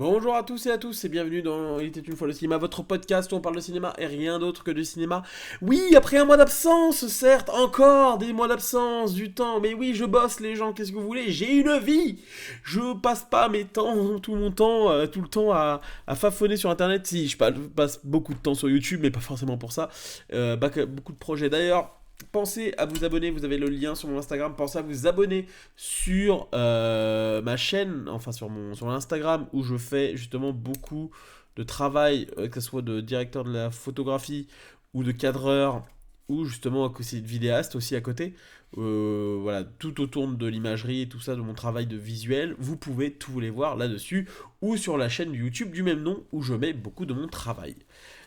Bonjour à tous et à tous et bienvenue dans Il était une fois le cinéma, votre podcast où on parle de cinéma et rien d'autre que de cinéma. Oui, après un mois d'absence, certes, encore des mois d'absence, du temps, mais oui, je bosse les gens, qu'est-ce que vous voulez? J'ai une vie. Je passe pas mes temps, tout mon temps, tout le temps à fafonner sur internet. Si, passe beaucoup de temps sur YouTube, mais pas forcément pour ça. Beaucoup de projets d'ailleurs. Pensez à vous abonner, vous avez le lien sur mon Instagram. Pensez à vous abonner sur ma chaîne, enfin sur l'Instagram où je fais justement beaucoup de travail, que ce soit de directeur de la photographie ou de cadreur ou justement c'est de vidéaste aussi à côté. Voilà, tout autour de l'imagerie et tout ça, de mon travail de visuel. Vous pouvez tous les voir là-dessus ou sur la chaîne YouTube du même nom où je mets beaucoup de mon travail.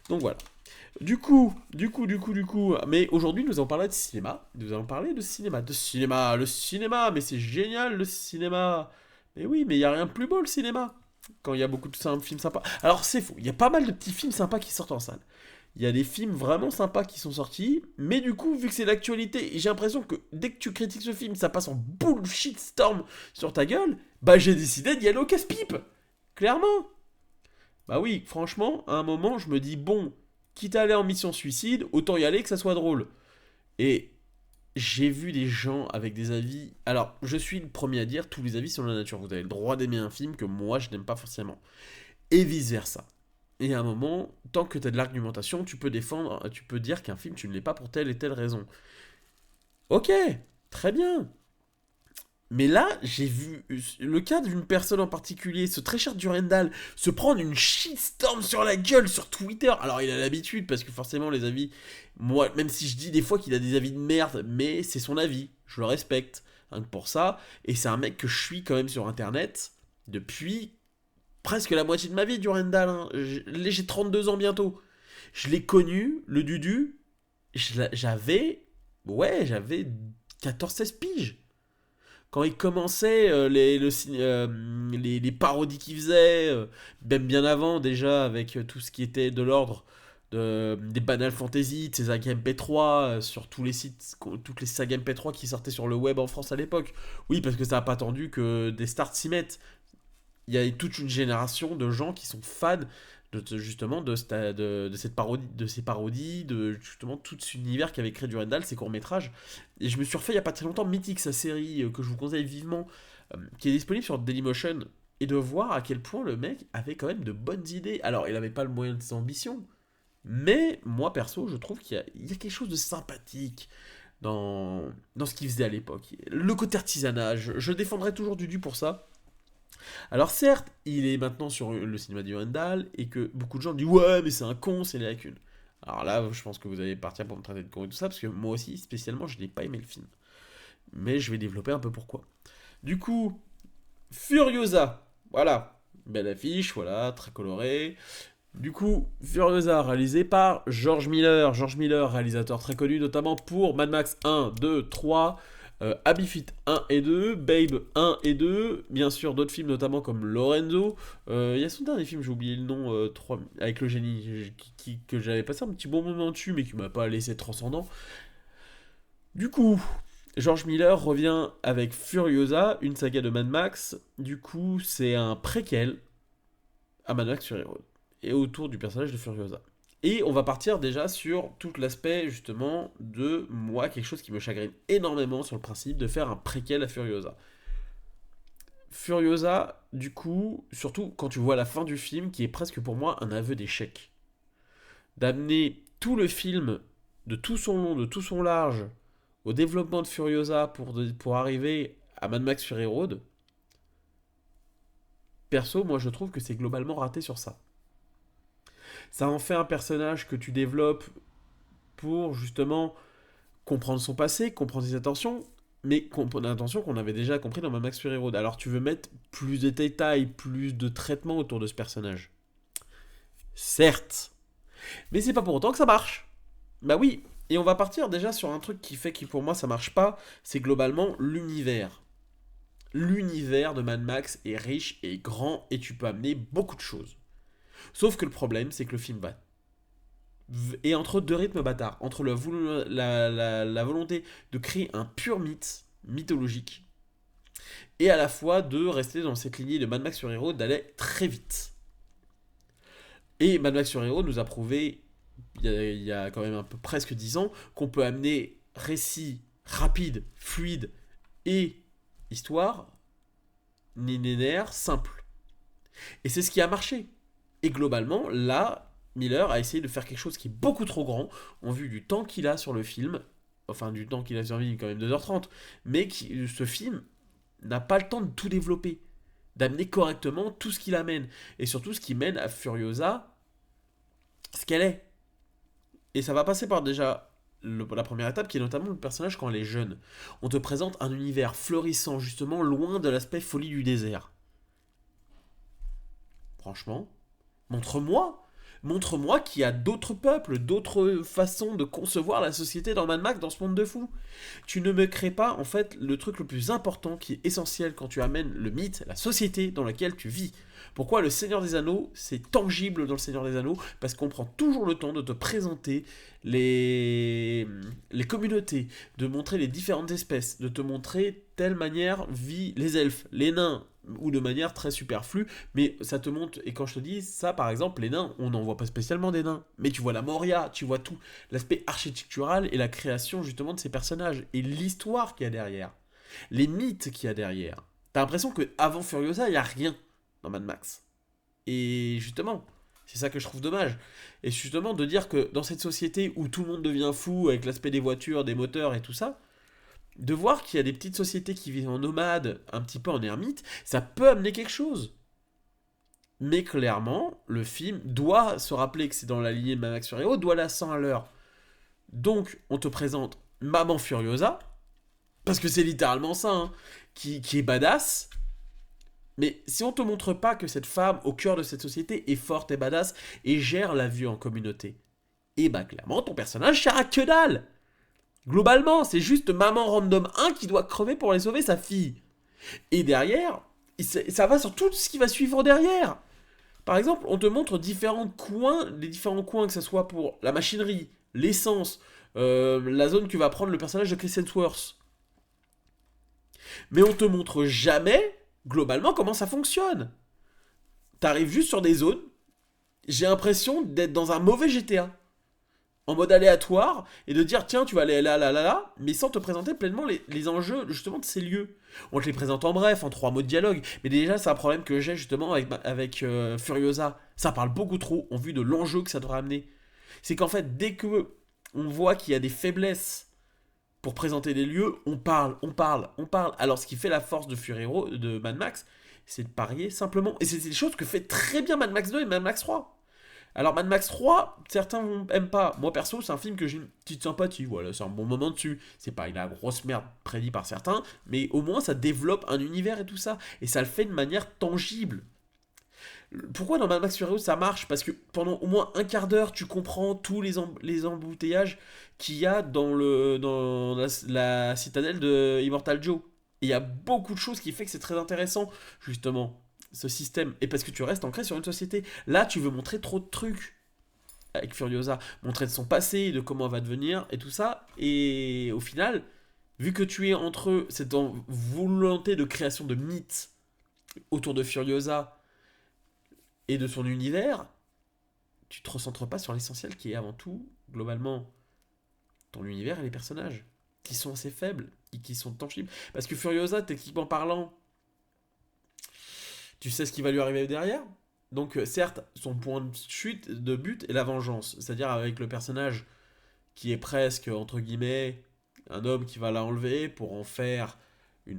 Donc voilà. Mais aujourd'hui, nous allons parler de cinéma. Nous allons parler le cinéma, mais c'est génial le cinéma. Mais oui, mais il n'y a rien de plus beau le cinéma. Quand il y a beaucoup de films sympas. Alors c'est faux, il y a pas mal de petits films sympas qui sortent en salle. Il y a des films vraiment sympas qui sont sortis, mais du coup, vu que c'est l'actualité, j'ai l'impression que dès que tu critiques ce film, ça passe en bullshit storm sur ta gueule, bah j'ai décidé d'y aller au casse-pipe. Clairement. Bah oui, franchement, à un moment, je me dis, bon, quitte à aller en mission suicide, autant y aller que ça soit drôle. Et j'ai vu des gens avec des avis. Alors, je suis le premier à dire, tous les avis sont la nature. Vous avez le droit d'aimer un film que moi, je n'aime pas forcément. Et vice-versa. Et à un moment, tant que tu as de l'argumentation, tu peux défendre, tu peux dire qu'un film, tu ne l'es pas pour telle et telle raison. Ok, très bien. Mais là, j'ai vu le cas d'une personne en particulier, ce très cher Durandal, se prendre une shitstorm sur la gueule sur Twitter. Alors, il a l'habitude, parce que forcément, les avis. Moi, même si je dis des fois qu'il a des avis de merde, mais c'est son avis. Je le respecte. Hein, pour ça. Et c'est un mec que je suis quand même sur internet depuis presque la moitié de ma vie, Durandal. Hein. J'ai 32 ans bientôt. Je l'ai connu, le Dudu. J'avais. Ouais, j'avais 14-16 piges quand il commençait les parodies qu'il faisait, même bien avant déjà avec tout ce qui était de l'ordre des Banal Fantasy, de ses sagas MP3, sur tous les sites, toutes les sagas MP3 qui sortaient sur le web en France à l'époque. Oui, parce que ça n'a pas attendu que des stars s'y mettent. Il y a toute une génération de gens qui sont fans justement cette parodie, de ces parodies, de justement tout cet univers qu'avait créé Durandal, ses courts-métrages. Et je me suis refait il n'y a pas très longtemps Mythique, sa série que je vous conseille vivement, qui est disponible sur Dailymotion, et de voir à quel point le mec avait quand même de bonnes idées. Alors, il n'avait pas le moyen de ses ambitions, mais moi perso, je trouve qu'il y a quelque chose de sympathique dans ce qu'il faisait à l'époque. Le côté artisanat, je défendrai toujours Dudu pour ça. Alors certes, il est maintenant sur le cinéma du Randall et que beaucoup de gens disent ouais mais c'est un con, c'est les lacunes. Alors là, je pense que vous allez partir pour me traiter de con et tout ça parce que moi aussi spécialement je n'ai pas aimé le film. Mais je vais développer un peu pourquoi. Du coup, Furiosa, voilà, belle affiche, voilà, très colorée. Du coup, Furiosa réalisé par George Miller. George Miller, réalisateur très connu notamment pour Mad Max 1, 2, 3, Happy Feet 1 et 2, Babe 1 et 2, bien sûr d'autres films notamment comme Lorenzo. Il y a son dernier film, j'ai oublié le nom, 3, avec le génie, que j'avais passé un petit bon moment dessus, mais qui m'a pas laissé transcendant. Du coup, George Miller revient avec Furiosa, une saga de Mad Max. Du coup, c'est un préquel à Mad Max Fury Road et autour du personnage de Furiosa. Et on va partir déjà sur tout l'aspect justement de moi, quelque chose qui me chagrine énormément sur le principe de faire un préquel à Furiosa. Furiosa, du coup, surtout quand tu vois la fin du film, qui est presque pour moi un aveu d'échec. D'amener tout le film, de tout son long, de tout son large, au développement de Furiosa pour arriver à Mad Max Fury Road, perso, moi je trouve que c'est globalement raté sur ça. Ça en fait un personnage que tu développes pour justement comprendre son passé, comprendre ses intentions, mais comprendre l'intention qu'on avait déjà compris dans Mad Max Fury Road. Alors tu veux mettre plus de détails, plus de traitement autour de ce personnage. Certes, mais c'est pas pour autant que ça marche. Bah oui, et on va partir déjà sur un truc qui fait que pour moi ça marche pas, c'est globalement l'univers. L'univers de Mad Max est riche et grand et tu peux amener beaucoup de choses. Sauf que le problème, c'est que le film va et entre deux rythmes bâtards, entre la volonté de créer un pur mythe, mythologique, et à la fois de rester dans cette lignée de Mad Max sur Hero, d'aller très vite. Et Mad Max sur Hero nous a prouvé, il y a quand même un peu presque 10 ans, qu'on peut amener récit rapide, fluide et histoire linéaire simple. Et c'est ce qui a marché. Et globalement, là, Miller a essayé de faire quelque chose qui est beaucoup trop grand, en vue du temps qu'il a sur le film, enfin du temps qu'il a sur le film, quand même 2h30, mais ce film n'a pas le temps de tout développer, d'amener correctement tout ce qu'il amène, et surtout ce qui mène à Furiosa ce qu'elle est. Et ça va passer par déjà la première étape qui est notamment le personnage quand elle est jeune. On te présente un univers florissant justement loin de l'aspect folie du désert. Franchement, montre-moi. Montre-moi qu'il y a d'autres peuples, d'autres façons de concevoir la société dans Mad Max, dans ce monde de fou. Tu ne me crées pas, en fait, le truc le plus important qui est essentiel quand tu amènes le mythe, la société dans laquelle tu vis. Pourquoi le Seigneur des Anneaux, c'est tangible dans le Seigneur des Anneaux? Parce qu'on prend toujours le temps de te présenter les communautés, de montrer les différentes espèces, de te montrer telle manière vivent les elfes, les nains, ou de manière très superflue, mais ça te montre, et quand je te dis ça, par exemple, les nains, on n'en voit pas spécialement des nains, mais tu vois la Moria, tu vois tout, l'aspect architectural et la création justement de ces personnages, et l'histoire qu'il y a derrière, les mythes qu'il y a derrière. T'as l'impression qu'avant Furiosa, il n'y a rien dans Mad Max. Et justement, c'est ça que je trouve dommage. Et justement, de dire que dans cette société où tout le monde devient fou, avec l'aspect des voitures, des moteurs et tout ça, de voir qu'il y a des petites sociétés qui vivent en nomade, un petit peu en ermite, ça peut amener quelque chose. Mais clairement, le film doit se rappeler que c'est dans la lignée de Mad Max Fury Road, doit la 100 à l'heure. Donc, on te présente Maman Furiosa, parce que c'est littéralement ça, hein, qui est badass. Mais si on te montre pas que cette femme, au cœur de cette société, est forte et badass, et gère la vue en communauté, et bah clairement, ton personnage sert à que dalle. Globalement, c'est juste maman random 1 qui doit crever pour aller sauver sa fille. Et derrière, ça va sur tout ce qui va suivre derrière. Par exemple, on te montre différents coins, les différents coins, que ce soit pour la machinerie, l'essence, la zone que va prendre le personnage de Chris Hemsworth. Mais on te montre jamais, globalement, comment ça fonctionne. T'arrives juste sur des zones, j'ai l'impression d'être dans un mauvais GTA. En mode aléatoire, et de dire tiens tu vas aller là, là, là, là, mais sans te présenter pleinement les enjeux justement de ces lieux. On te les présente en bref, en 3 mots de dialogue, mais déjà c'est un problème que j'ai justement avec Furiosa. Ça parle beaucoup trop en vue de l'enjeu que ça devrait amener. C'est qu'en fait dès que on voit qu'il y a des faiblesses pour présenter des lieux, on parle, on parle, on parle. Alors ce qui fait la force de de Mad Max, c'est de parier simplement. Et c'est des choses que fait très bien Mad Max 2 et Mad Max 3. Alors Mad Max 3, certains n'aiment pas. Moi perso, c'est un film que j'ai une petite sympathie. Voilà, c'est un bon moment dessus. C'est pas la grosse merde prédit par certains, mais au moins ça développe un univers et tout ça. Et ça le fait de manière tangible. Pourquoi dans Mad Max Fury Road ça marche? Parce que pendant au moins un quart d'heure, tu comprends tous les embouteillages qu'il y a dans la citadelle de Immortal Joe. Et il y a beaucoup de choses qui fait que c'est très intéressant, justement, ce système. Et parce que tu restes ancré sur une société. Là, tu veux montrer trop de trucs avec Furiosa. Montrer de son passé, de comment elle va devenir, et tout ça. Et au final, vu que tu es entre eux, cette volonté de création de mythes autour de Furiosa et de son univers, tu te recentres pas sur l'essentiel qui est avant tout, globalement, ton univers et les personnages, qui sont assez faibles et qui sont tangibles. Parce que Furiosa, techniquement parlant, tu sais ce qui va lui arriver derrière. Donc certes, son point de chute, de but est la vengeance. C'est-à-dire avec le personnage qui est presque, entre guillemets, un homme qui va la enlever pour en faire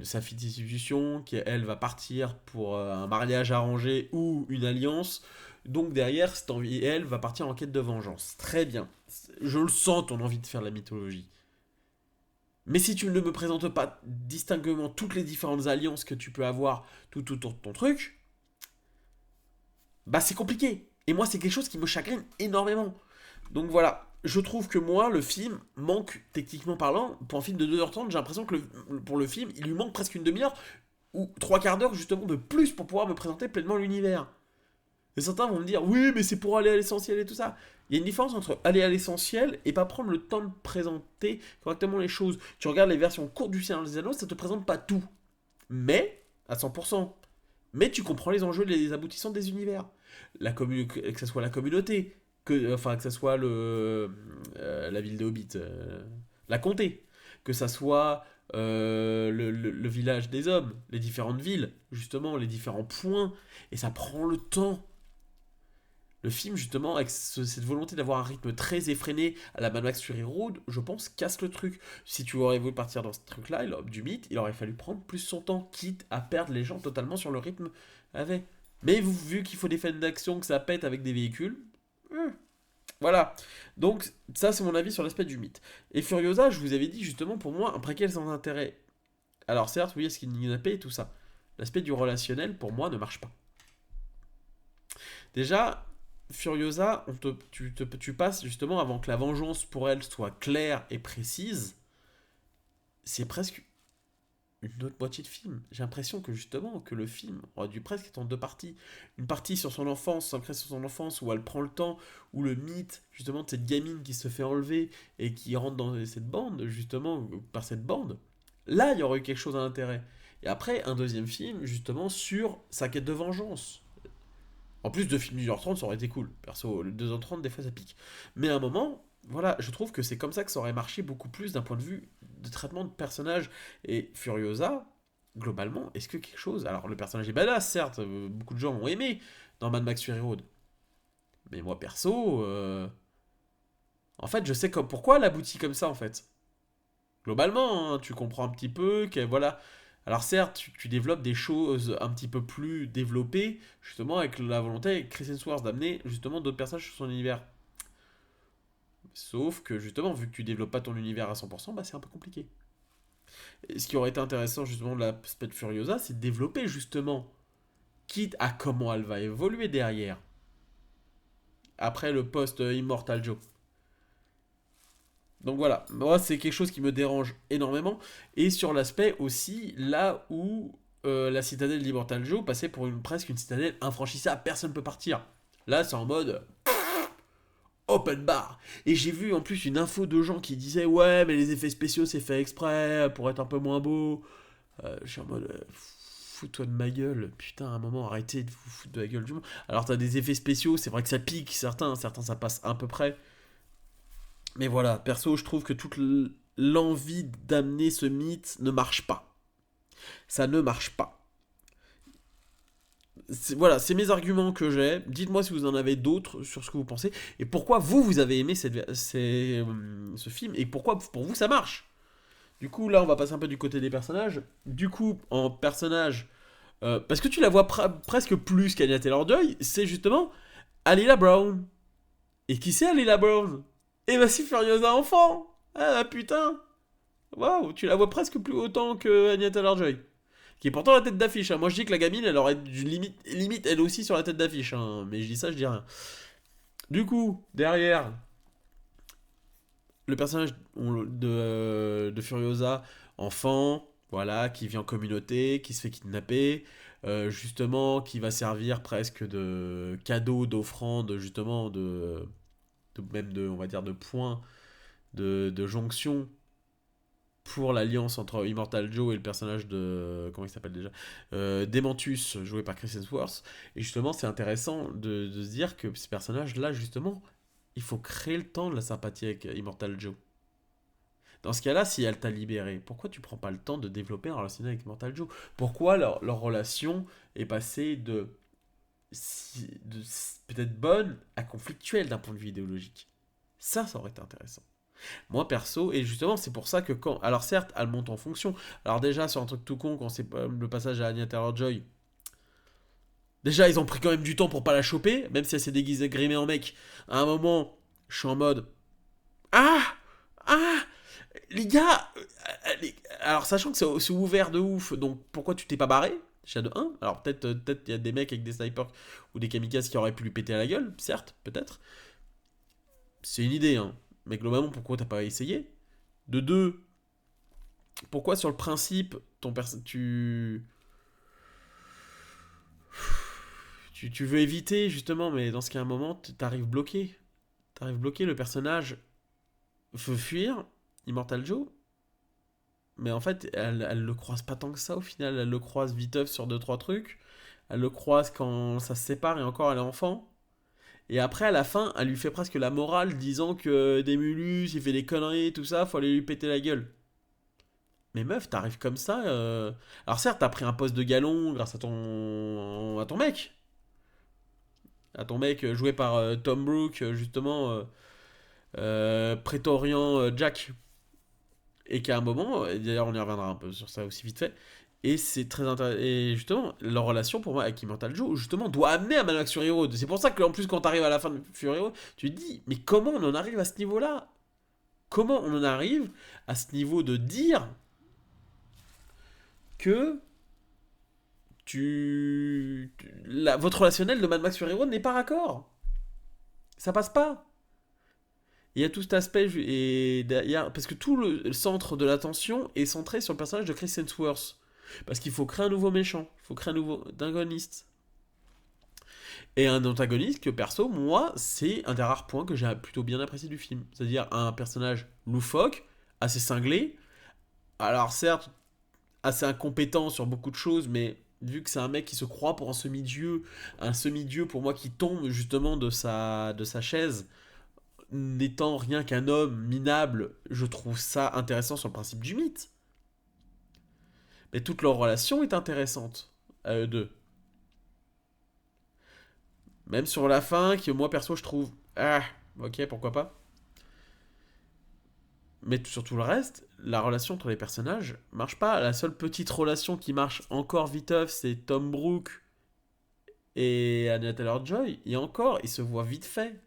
sa substitution, qui elle va partir pour un mariage arrangé ou une alliance. Donc derrière, cette envie, elle va partir en quête de vengeance. Très bien. Je le sens, ton envie de faire de la mythologie. Mais si tu ne me présentes pas distinctement toutes les différentes alliances que tu peux avoir tout autour de ton truc, bah c'est compliqué. Et moi, c'est quelque chose qui me chagrine énormément. Donc voilà, je trouve que moi, le film manque, techniquement parlant, pour un film de 2h30, j'ai l'impression que pour le film, il lui manque presque une demi-heure ou 3 quarts d'heure justement de plus pour pouvoir me présenter pleinement l'univers. Et certains vont me dire, oui, mais c'est pour aller à l'essentiel et tout ça. Il y a une différence entre aller à l'essentiel et pas prendre le temps de présenter correctement les choses. Tu regardes les versions courtes du Seigneur des Anneaux, ça te présente pas tout. Mais, à 100%. Mais tu comprends les enjeux et les aboutissants des univers. Que ce soit la communauté, que ce soit la ville de Hobbit, la comté, que ça soit le village des hommes, les différentes villes, justement, les différents points, et ça prend le temps. Le film, justement, avec cette volonté d'avoir un rythme très effréné à la Mad Max Fury Road, je pense, casse le truc. Si tu aurais voulu partir dans ce truc-là, du mythe, il aurait fallu prendre plus son temps, quitte à perdre les gens totalement sur le rythme avec. Mais vu qu'il faut des scènes d'action, que ça pète avec des véhicules, voilà. Donc, ça, c'est mon avis sur l'aspect du mythe. Et Furiosa, je vous avais dit, justement, pour moi, un préquel sans intérêt. Alors, certes, oui, il y a ce kidnappé et tout ça. L'aspect du relationnel, pour moi, ne marche pas. Déjà, Furiosa, tu passes justement avant que la vengeance pour elle soit claire et précise. C'est presque une autre moitié de film. J'ai l'impression que justement, que le film aurait dû presque être en deux parties. Une partie sur son enfance, centrée sur son enfance, où elle prend le temps, où le mythe, justement, de cette gamine qui se fait enlever et qui rentre dans cette bande, justement, par cette bande. Là, il y aurait eu quelque chose d'intérêt. Et après, un deuxième film, justement, sur sa quête de vengeance. En plus, deux films d'1h30, ça aurait été cool. Perso, le 2h30, des fois, ça pique. Mais à un moment, voilà, je trouve que c'est comme ça que ça aurait marché beaucoup plus d'un point de vue de traitement de personnage. Et Furiosa, globalement, est-ce que quelque chose... Alors, le personnage est badass, certes, beaucoup de gens l'ont aimé dans Mad Max Fury Road. Mais moi, perso, en fait, je sais pourquoi elle aboutit comme ça, en fait. Globalement, hein, tu comprends un petit peu que, voilà... Alors certes, tu développes des choses un petit peu plus développées, justement avec la volonté avec Chris Hemsworth d'amener justement d'autres personnages sur son univers. Sauf que justement, vu que tu développes pas ton univers à 100%, bah c'est un peu compliqué. Et ce qui aurait été intéressant justement de l'aspect de Furiosa, c'est de développer justement, quitte à comment elle va évoluer derrière, après le post Immortal Joe. Donc voilà, moi c'est quelque chose qui me dérange énormément. Et sur l'aspect aussi, là où la citadelle d'Immortal Joe passait pour presque une citadelle infranchissable, personne ne peut partir. Là c'est en mode open bar. Et j'ai vu en plus une info de gens qui disaient ouais mais les effets spéciaux c'est fait exprès pour être un peu moins beau. Je suis en mode fous-toi de ma gueule, putain à un moment arrêtez de vous foutre de la gueule du monde. Alors t'as des effets spéciaux, c'est vrai que ça pique certains ça passe à peu près. Mais voilà, perso, je trouve que toute l'envie d'amener ce mythe ne marche pas. Ça ne marche pas. Voilà, c'est mes arguments que j'ai. Dites-moi si vous en avez d'autres sur ce que vous pensez. Et pourquoi vous avez aimé ce film. Et pourquoi pour vous ça marche. Du coup, là, on va passer un peu du côté des personnages. Du coup, en personnage... parce que tu la vois presque plus qu'Anya Taylor-Joy, c'est justement Alila Brown. Et qui c'est Alila Brown? Eh ben c'est Furiosa enfant. Ah putain. Waouh, tu la vois presque plus autant que Anya Taylor-Joy. Qui est pourtant la tête d'affiche. Hein. Moi je dis que la gamine elle aurait limite elle aussi sur la tête d'affiche. Hein. Mais je dis ça, je dis rien. Du coup, derrière, le personnage de Furiosa, enfant, voilà, qui vit en communauté, qui se fait kidnapper, justement, qui va servir presque de cadeau, d'offrande, justement, même de, on va dire, de point de jonction pour l'alliance entre Immortal Joe et le personnage de... Comment il s'appelle déjà Dementus, joué par Chris Hemsworth. Et justement, c'est intéressant de se dire que ce personnage-là, justement, il faut créer le temps de la sympathie avec Immortal Joe. Dans ce cas-là, si elle t'a libéré, pourquoi tu prends pas le temps de développer un relation avec Immortal Joe? Pourquoi leur relation est passée de peut-être bonne à conflictuelle d'un point de vue idéologique? Ça aurait été intéressant. Moi perso, et justement c'est pour ça que quand... Alors certes, elle monte en fonction. Alors déjà sur un truc tout con, quand c'est le passage à Anya Taylor-Joy, déjà ils ont pris quand même du temps pour pas la choper, même si elle s'est déguisée grimée en mec. À un moment, je suis en mode... Ah Ah les gars Alors sachant que c'est ouvert de ouf, donc pourquoi tu t'es pas barré? Déjà de 1. Alors peut-être il y a des mecs avec des snipers ou des kamikazes qui auraient pu lui péter à la gueule, certes, peut-être. C'est une idée, hein. Mais globalement, pourquoi t'as pas essayé? De 2, pourquoi sur le principe, tu veux éviter, justement, mais dans ce cas, à un moment, t'arrives bloqué. T'arrives bloqué, le personnage veut fuir, Immortal Joe, mais en fait, elle le croise pas tant que ça au final. Elle le croise viteuf sur deux trois trucs. Elle le croise quand ça se sépare et encore elle est enfant. Et après, à la fin, elle lui fait presque la morale disant que Demulus, il fait des conneries, tout ça, faut aller lui péter la gueule. Mais meuf, t'arrives comme ça. Alors certes, t'as pris un poste de galon grâce à ton mec. À ton mec joué par Tom Brooke, justement, prétorian Jack. Et qu'à un moment, et d'ailleurs on y reviendra un peu sur ça aussi vite fait, et c'est très intéressant. Et justement, leur relation pour moi avec Immortal Joe, justement, doit amener à Mad Max Fury Road. C'est pour ça que, en plus, quand t'arrives à la fin de Fury Road, tu te dis, mais comment on en arrive à ce niveau-là? Comment on en arrive à ce niveau de dire que votre relationnel de Mad Max Fury Road n'est pas raccord? Ça passe pas. Il y a tout cet aspect, et derrière, parce que tout le centre de l'attention est centré sur le personnage de Chris Hemsworth. Parce qu'il faut créer un nouveau méchant, il faut créer un nouveau antagoniste. Et un antagoniste que, perso, moi, c'est un des rares points que j'ai plutôt bien apprécié du film. C'est-à-dire un personnage loufoque, assez cinglé. Alors, certes, assez incompétent sur beaucoup de choses, mais vu que c'est un mec qui se croit pour un semi-dieu pour moi qui tombe justement de sa chaise, n'étant rien qu'un homme minable, je trouve ça intéressant sur le principe du mythe. Mais toute leur relation est intéressante à eux deux. Même sur la fin, que moi perso je trouve. Ah, ok, pourquoi pas. Mais sur tout le reste, la relation entre les personnages marche pas. La seule petite relation qui marche encore viteuf, c'est Tom Brooke et Anya Taylor-Joy. Et encore, ils se voient vite fait.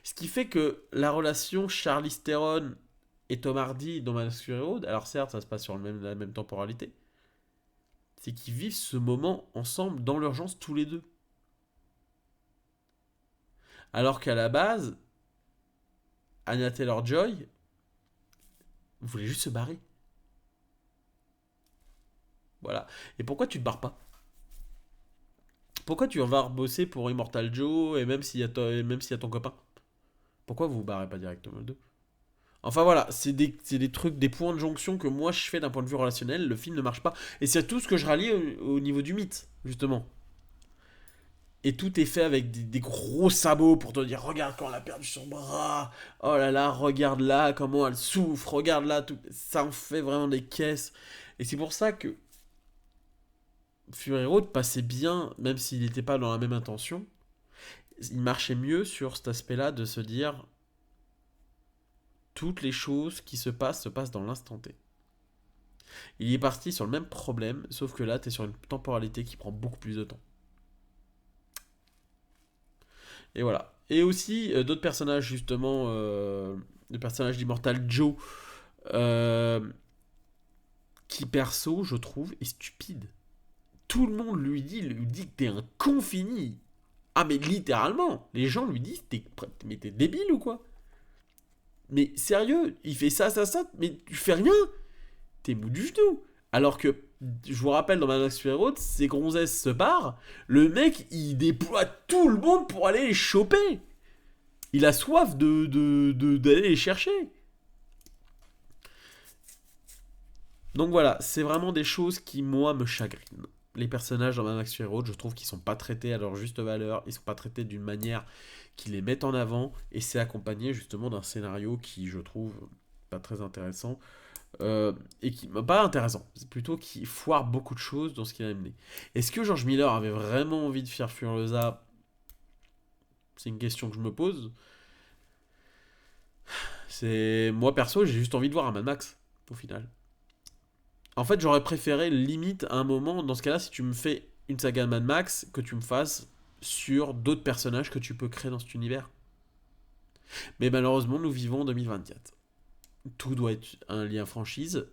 Ce qui fait que la relation Charlize Theron et Tom Hardy dans Mad Max Fury Road, alors certes, ça se passe sur la même temporalité, c'est qu'ils vivent ce moment ensemble dans l'urgence tous les deux. Alors qu'à la base, Anya Taylor-Joy voulait juste se barrer. Voilà. Et pourquoi tu te barres pas? Pourquoi tu vas bosser pour Immortal Joe et même s'il y a ton copain? Pourquoi vous vous barrez pas directement les deux? Enfin voilà, c'est des trucs, des points de jonction que moi je fais d'un point de vue relationnel. Le film ne marche pas. Et c'est tout ce que je rallie au niveau du mythe, justement. Et tout est fait avec des gros sabots pour te dire regarde quand elle a perdu son bras, oh là là, regarde là comment elle souffre, regarde là, tout. Ça en fait vraiment des caisses. Et c'est pour ça que Fury Road passait bien, même s'il n'était pas dans la même intention. Il marchait mieux sur cet aspect-là de se dire toutes les choses qui se passent dans l'instant T. Il est parti sur le même problème, sauf que là, tu es sur une temporalité qui prend beaucoup plus de temps. Et voilà. Et aussi, d'autres personnages, justement, le personnage d'Immortal Joe, euh, qui, perso, je trouve, est stupide. Tout le monde lui dit que t'es un con fini. Ah, mais littéralement, les gens lui disent, mais t'es débile ou quoi? Mais sérieux, il fait ça, ça, ça, mais tu fais rien. T'es mou du genou. Alors que, je vous rappelle, dans Mad Max Fury Road, ces gonzesses se barrent, le mec, il déploie tout le monde pour aller les choper. Il a soif d'aller les chercher. Donc voilà, c'est vraiment des choses qui, moi, me chagrinent. Les personnages dans Mad Max Fury Road, je trouve qu'ils sont pas traités à leur juste valeur, ils sont pas traités d'une manière qui les met en avant, et c'est accompagné justement d'un scénario qui, je trouve, pas très intéressant. Et qui pas intéressant, c'est plutôt qui foire beaucoup de choses dans ce qu'il a amené. Est-ce que George Miller avait vraiment envie de faire Furiosa? C'est une question que je me pose. C'est moi perso, j'ai juste envie de voir un Mad Max au final. En fait, j'aurais préféré limite à un moment dans ce cas-là si tu me fais une saga de Mad Max que tu me fasses sur d'autres personnages que tu peux créer dans cet univers. Mais malheureusement, nous vivons en 2024. Tout doit être un lien franchise.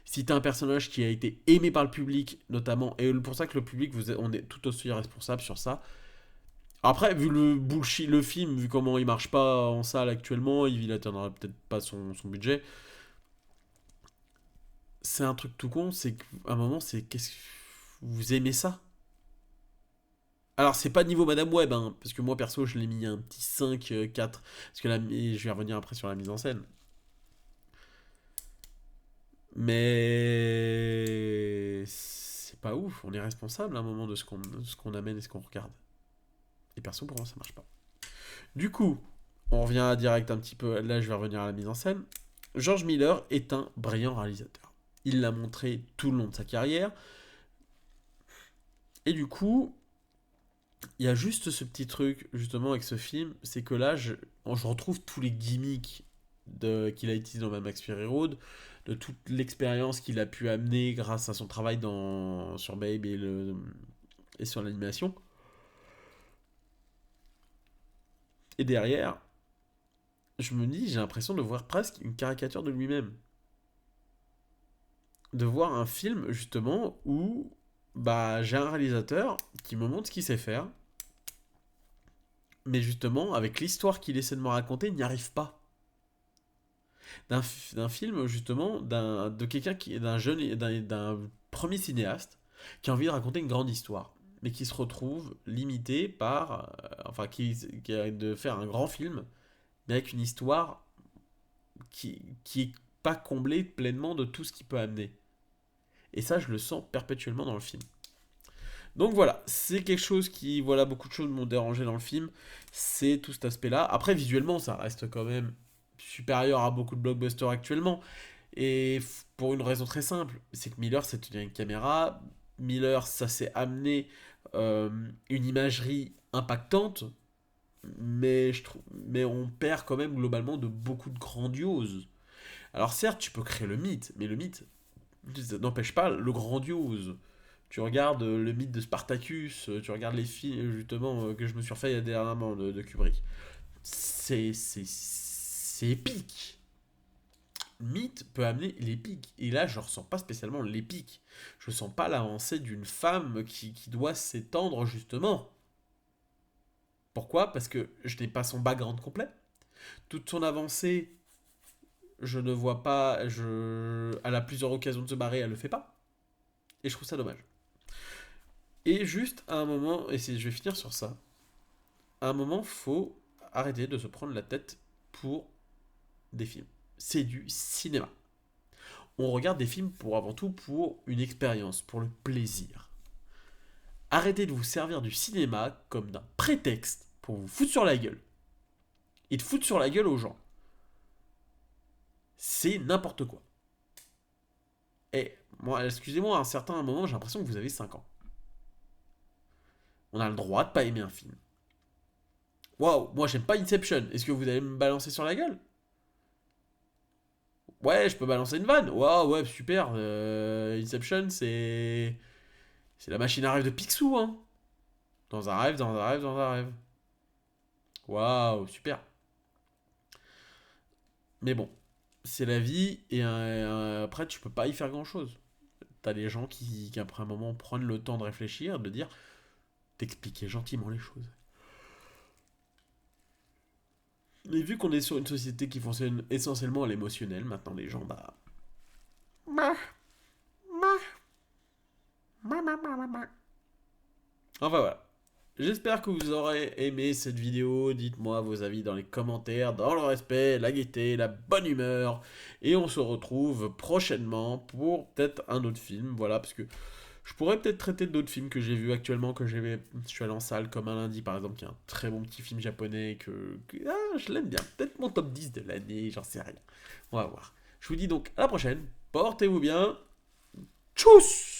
Si t'as un personnage qui a été aimé par le public, notamment, et pour ça que le public, on est tout aussi responsable sur ça. Après, vu le bullshit, le film, vu comment il marche pas en salle actuellement, il atteindra peut-être pas son budget. C'est un truc tout con, c'est qu'à un moment, c'est qu'est-ce que vous aimez ça? Alors, c'est pas niveau Madame Web, hein, parce que moi perso, je l'ai mis un petit 5, 4, parce que je vais revenir après sur la mise en scène. Mais c'est pas ouf, on est responsable à un moment de ce qu'on amène et ce qu'on regarde. Et perso, pour moi, ça marche pas. Du coup, on revient à direct un petit peu, là je vais revenir à la mise en scène. George Miller est un brillant réalisateur. Il l'a montré tout le long de sa carrière. Et du coup, il y a juste ce petit truc, justement, avec ce film, c'est que là, je retrouve tous les gimmicks qu'il a utilisés dans Mad Max Fury Road, de toute l'expérience qu'il a pu amener grâce à son travail sur Babe et sur l'animation. Et derrière, je me dis, j'ai l'impression de voir presque une caricature de lui-même. De voir un film, justement, où bah, j'ai un réalisateur qui me montre ce qu'il sait faire, mais justement, avec l'histoire qu'il essaie de me raconter, il n'y arrive pas. D'un film, justement, de quelqu'un d'un jeune, d'un premier cinéaste qui a envie de raconter une grande histoire, mais qui se retrouve limité par. Enfin, qui a de faire un grand film, mais avec une histoire qui est pas comblée pleinement de tout ce qu'il peut amener. Et ça, je le sens perpétuellement dans le film. Donc voilà, c'est quelque chose qui, voilà, beaucoup de choses m'ont dérangé dans le film, c'est tout cet aspect-là. Après, visuellement, ça reste quand même supérieur à beaucoup de blockbusters actuellement. Et pour une raison très simple, c'est que Miller s'est tenu une caméra, Miller, ça s'est amené une imagerie impactante, mais on perd quand même globalement de beaucoup de grandiose. Alors certes, tu peux créer le mythe, mais le mythe ça n'empêche pas le grandiose. Tu regardes le mythe de Spartacus, tu regardes les films justement que je me suis refait dernièrement de Kubrick. C'est épique. Mythe peut amener l'épique. Et là, je ressens pas spécialement l'épique. Je sens pas l'avancée d'une femme qui doit s'étendre justement. Pourquoi? Parce que je n'ai pas son background complet. Toute son avancée, je ne vois pas. Elle a plusieurs occasions de se barrer, elle le fait pas. Et je trouve ça dommage. Et juste à un moment, et je vais finir sur ça, à un moment, faut arrêter de se prendre la tête pour des films. C'est du cinéma. On regarde des films pour avant tout pour une expérience, pour le plaisir. Arrêtez de vous servir du cinéma comme d'un prétexte pour vous foutre sur la gueule. Et de foutre sur la gueule aux gens. C'est n'importe quoi. Et moi, excusez-moi, à un certain moment, j'ai l'impression que vous avez 5 ans. On a le droit de pas aimer un film. Waouh, moi j'aime pas Inception. Est-ce que vous allez me balancer sur la gueule? Ouais, je peux balancer une vanne. Waouh, ouais, super. Inception, c'est la machine à rêve de Picsou, hein. Dans un rêve, dans un rêve, dans un rêve. Waouh, super. Mais bon, c'est la vie et après, tu peux pas y faire grand-chose. T'as des gens qui, après un moment, prennent le temps de réfléchir, de dire, t'expliquer gentiment les choses. Mais vu qu'on est sur une société qui fonctionne essentiellement à l'émotionnel, maintenant les gens, bah. Enfin voilà. J'espère que vous aurez aimé cette vidéo. Dites-moi vos avis dans les commentaires, dans le respect, la gaieté, la bonne humeur. Et on se retrouve prochainement pour peut-être un autre film. Voilà, parce que je pourrais peut-être traiter d'autres films que j'ai vus actuellement, je suis allé en salle, comme un lundi par exemple, qui est un très bon petit film japonais je l'aime bien. Peut-être mon top 10 de l'année, j'en sais rien. On va voir. Je vous dis donc à la prochaine. Portez-vous bien. Tchuss!